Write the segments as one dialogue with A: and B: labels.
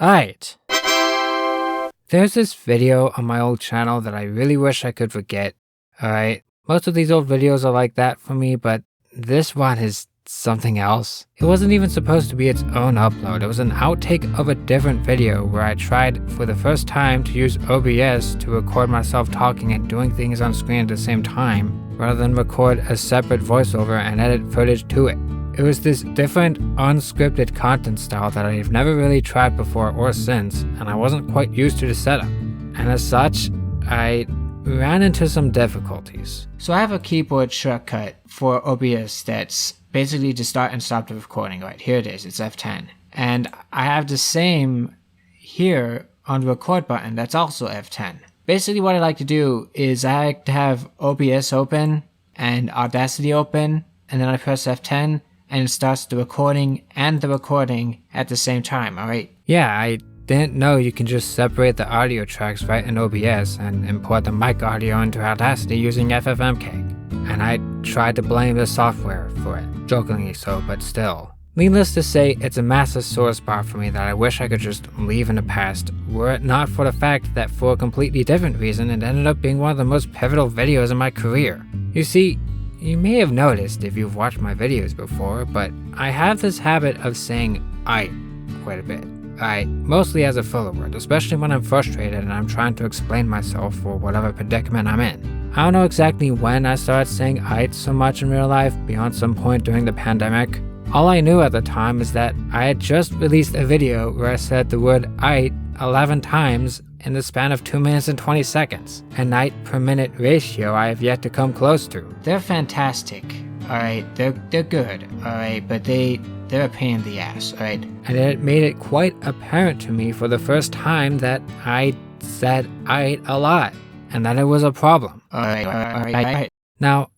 A: Aight. There's this video on my old channel that I really wish I could forget. Alright, most of these old videos are like that for me, but this one is something else. It wasn't even supposed to be its own upload. It was an outtake of a different video where I tried for the first time to use OBS to record myself talking and doing things on screen at the same time, rather than record a separate voiceover and edit footage to it. It was this different, unscripted content style that I've never really tried before or since, and I wasn't quite used to the setup. And as such, I ran into some difficulties. So I have a keyboard shortcut for OBS that's basically to start and stop the recording. Right, here it is, it's F10. And I have the same here on the record button that's also F10. Basically what I like to do is I like to have OBS open and Audacity open, and then I press F10, and it starts the recording and the recording at the same time, alright? Yeah, I didn't know you can just separate the audio tracks right in OBS and import the mic audio into Audacity using FFmpeg. And I tried to blame the software for it, jokingly so, but still. Needless to say, it's a massive sore spot for me that I wish I could just leave in the past, were it not for the fact that for a completely different reason it ended up being one of the most pivotal videos in my career. You see, you may have noticed if you've watched my videos before, but I have this habit of saying Aight quite a bit. Aight, mostly as a filler word, especially when I'm frustrated and I'm trying to explain myself for whatever predicament I'm in. I don't know exactly when I started saying Aight so much in real life, beyond some point during the pandemic. All I knew at the time is that I had just released a video where I said the word Aight 11 times in the span of 2 minutes and 20 seconds. An Aight per minute ratio I have yet to come close to. They're fantastic, alright, they're good, alright, but they're a pain in the ass, alright? And it made it quite apparent to me for the first time that I said Aight a lot, and that it was a problem. Alright. Now,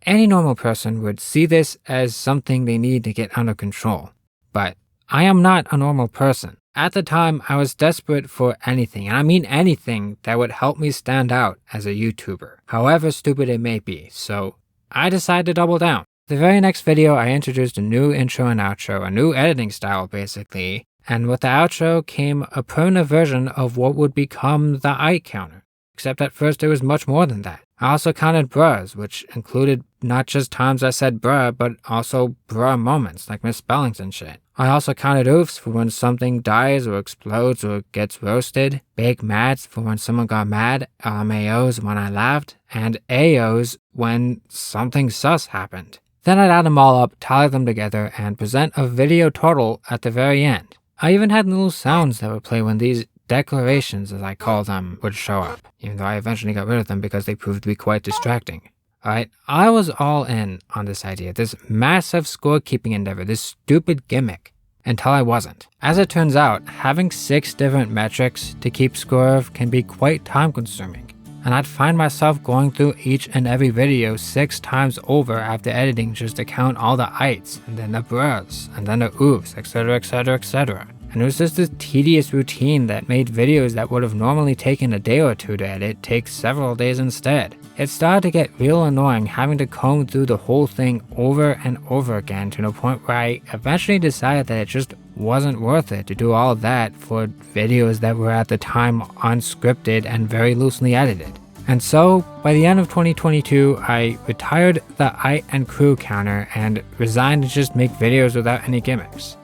A: any normal person would see this as something they need to get under control, but I am not a normal person. At the time, I was desperate for anything, and I mean anything, that would help me stand out as a YouTuber, however stupid it may be, so I decided to double down. The very next video, I introduced a new intro and outro, a new editing style basically, and with the outro came a permanent version of what would become the Aight counter, except at first it was much more than that. I also counted bruhs, which included not just times I said bruh, but also bruh moments, like misspellings and shit. I also counted oofs for when something dies or explodes or gets roasted, big mads for when someone got mad, LMAOs when I laughed, and AOs when something sus happened. Then I'd add them all up, tally them together, and present a video total at the very end. I even had little sounds that would play when these declarations, as I call them, would show up, even though I eventually got rid of them because they proved to be quite distracting. Alright, I was all in on this idea, this massive scorekeeping endeavor, this stupid gimmick, until I wasn't. As it turns out, having 6 different metrics to keep score of can be quite time consuming, and I'd find myself going through each and every video 6 times over after editing just to count all the Aights, and then the bruhs, and then the oofs, etc, etc, etc. And it was just this tedious routine that made videos that would have normally taken a day or two to edit take several days instead. It started to get real annoying having to comb through the whole thing over and over again, to the point where I eventually decided that it just wasn't worth it to do all that for videos that were at the time unscripted and very loosely edited. And so, by the end of 2022, I retired the Aight and Crew counter and resigned to just make videos without any gimmicks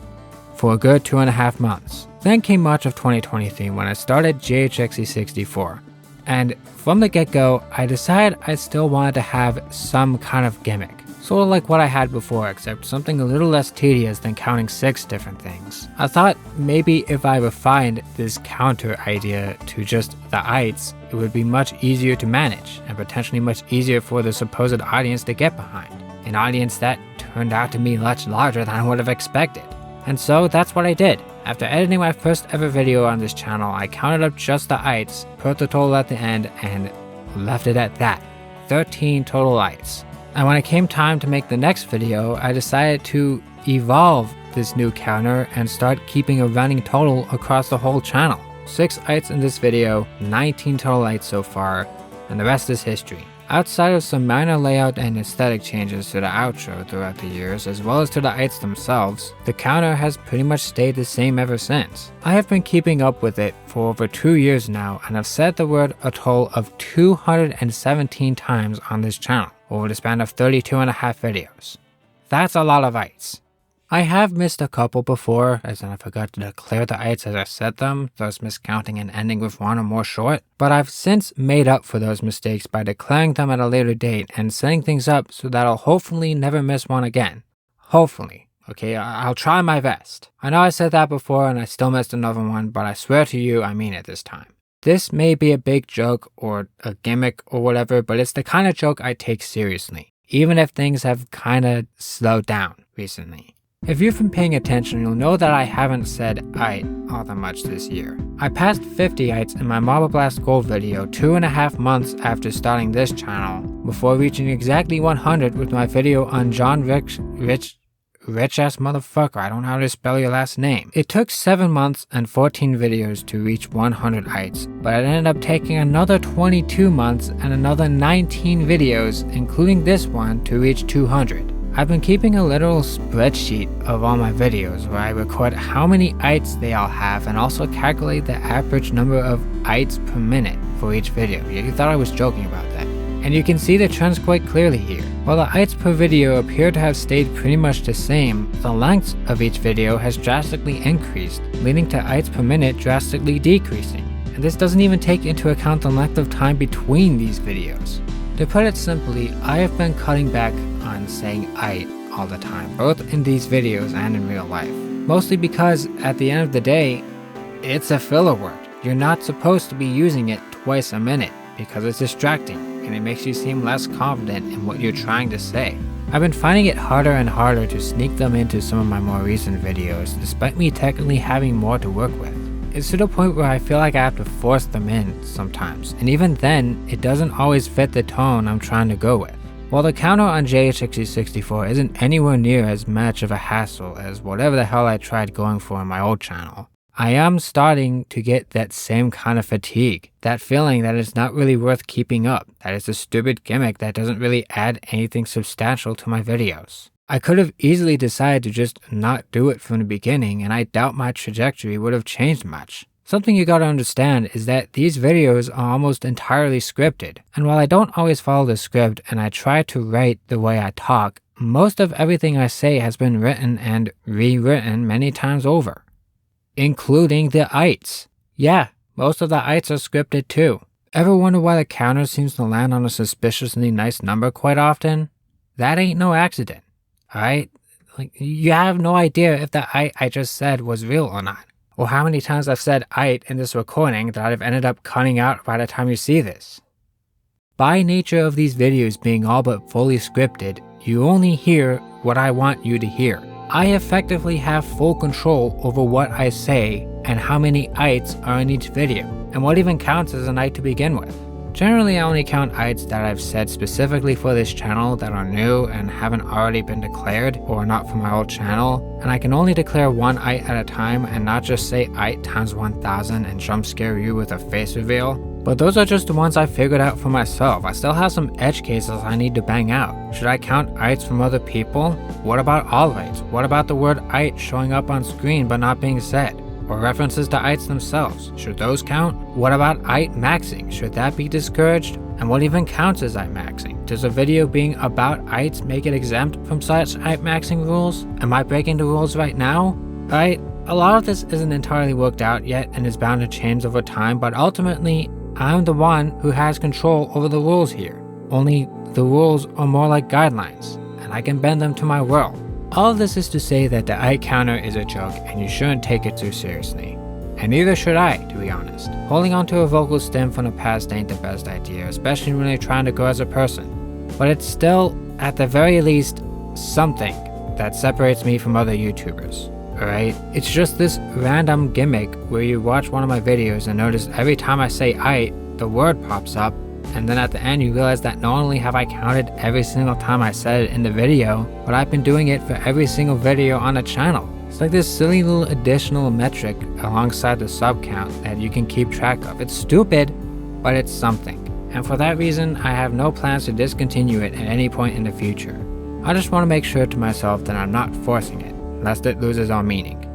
A: for a good 2.5 months. Then came March of 2023 when I started JHXE64. And from the get-go, I decided I still wanted to have some kind of gimmick. Sort of like what I had before, except something a little less tedious than counting 6 different things. I thought maybe if I refined this counter idea to just the Aights, it would be much easier to manage, and potentially much easier for the supposed audience to get behind. An audience that turned out to be much larger than I would have expected. And so that's what I did. After editing my first ever video on this channel, I counted up just the Aights, put the total at the end, and left it at that. 13 total Aights. And when it came time to make the next video, I decided to evolve this new counter and start keeping a running total across the whole channel. 6 Aights in this video, 19 total Aights so far, and the rest is history. Outside of some minor layout and aesthetic changes to the outro throughout the years, as well as to the Aights themselves, the counter has pretty much stayed the same ever since. I have been keeping up with it for over 2 years now, and have said the word a total of 217 times on this channel, over the span of 32 and a half videos. That's a lot of Aights. I have missed a couple before, as in I forgot to declare the Aights as I said them, thus miscounting and ending with one or more short, but I've since made up for those mistakes by declaring them at a later date and setting things up so that I'll hopefully never miss one again. Hopefully. Okay, I'll try my best. I know I said that before and I still missed another one, but I swear to you I mean it this time. This may be a big joke or a gimmick or whatever, but it's the kind of joke I take seriously, even if things have kinda slowed down recently. If you've been paying attention, you'll know that I haven't said Aight all that much this year. I passed 50 Aights in my Marble Blast Gold video 2.5 months after starting this channel, before reaching exactly 100 with my video on John Rich ass motherfucker, I don't know how to spell your last name. It took 7 months and 14 videos to reach 100 Aights, but it ended up taking another 22 months and another 19 videos, including this one, to reach 200. I've been keeping a literal spreadsheet of all my videos where I record how many Aights they all have and also calculate the average number of Aights per minute for each video. You thought I was joking about that. And you can see the trends quite clearly here. While the Aights per video appear to have stayed pretty much the same, the length of each video has drastically increased, leading to Aights per minute drastically decreasing. And this doesn't even take into account the length of time between these videos. To put it simply, I have been cutting back on saying Aight all the time, both in these videos and in real life. Mostly because, at the end of the day, it's a filler word. You're not supposed to be using it twice a minute, because it's distracting, and it makes you seem less confident in what you're trying to say. I've been finding it harder and harder to sneak them into some of my more recent videos, despite me technically having more to work with. It's to the point where I feel like I have to force them in sometimes, and even then, it doesn't always fit the tone I'm trying to go with. While the counter on JH6064 isn't anywhere near as much of a hassle as whatever the hell I tried going for in my old channel, I am starting to get that same kind of fatigue, that feeling that it's not really worth keeping up, that it's a stupid gimmick that doesn't really add anything substantial to my videos. I could have easily decided to just not do it from the beginning, and I doubt my trajectory would have changed much. Something you gotta understand is that these videos are almost entirely scripted, and while I don't always follow the script and I try to write the way I talk, most of everything I say has been written and rewritten many times over. Including the Aights. Yeah, most of the Aights are scripted too. Ever wonder why the counter seems to land on a suspiciously nice number quite often? That ain't no accident. Alright? Like, you have no idea if the Aight I just said was real or not, or how many times I've said Aight in this recording that I've ended up cutting out by the time you see this. By nature of these videos being all but fully scripted, you only hear what I want you to hear. I effectively have full control over what I say and how many Aights are in each video, and what even counts as an Aight to begin with. Generally, I only count Aights that I've said specifically for this channel that are new and haven't already been declared or not from my old channel, and I can only declare one Aight at a time and not just say Aight times 1000 and jump scare you with a face reveal. But those are just the ones I figured out for myself. I still have some edge cases I need to bang out. Should I count Aights from other people? What about all Aights? What about the word Aight showing up on screen but not being said? Or references to Aights themselves, should those count? What about Aight maxing, should that be discouraged? And what even counts as Aight maxing? Does a video being about Aights make it exempt from such Aight maxing rules? Am I breaking the rules right now? Right? A lot of this isn't entirely worked out yet and is bound to change over time, but ultimately, I'm the one who has control over the rules here. Only the rules are more like guidelines, and I can bend them to my will. All of this is to say that the Aight counter is a joke and you shouldn't take it too seriously. And neither should I, to be honest. Holding on to a vocal stem from the past ain't the best idea, especially when you're trying to grow as a person. But it's still, at the very least, something that separates me from other YouTubers. Alright? It's just this random gimmick where you watch one of my videos and notice every time I say Aight, the word pops up, and then at the end you realize that not only have I counted every single time I said it in the video, but I've been doing it for every single video on the channel. It's like this silly little additional metric alongside the sub count that you can keep track of. It's stupid, but it's something. and for that reason, I have no plans to discontinue it at any point in the future. I just want to make sure to myself that I'm not forcing it, lest it loses all meaning.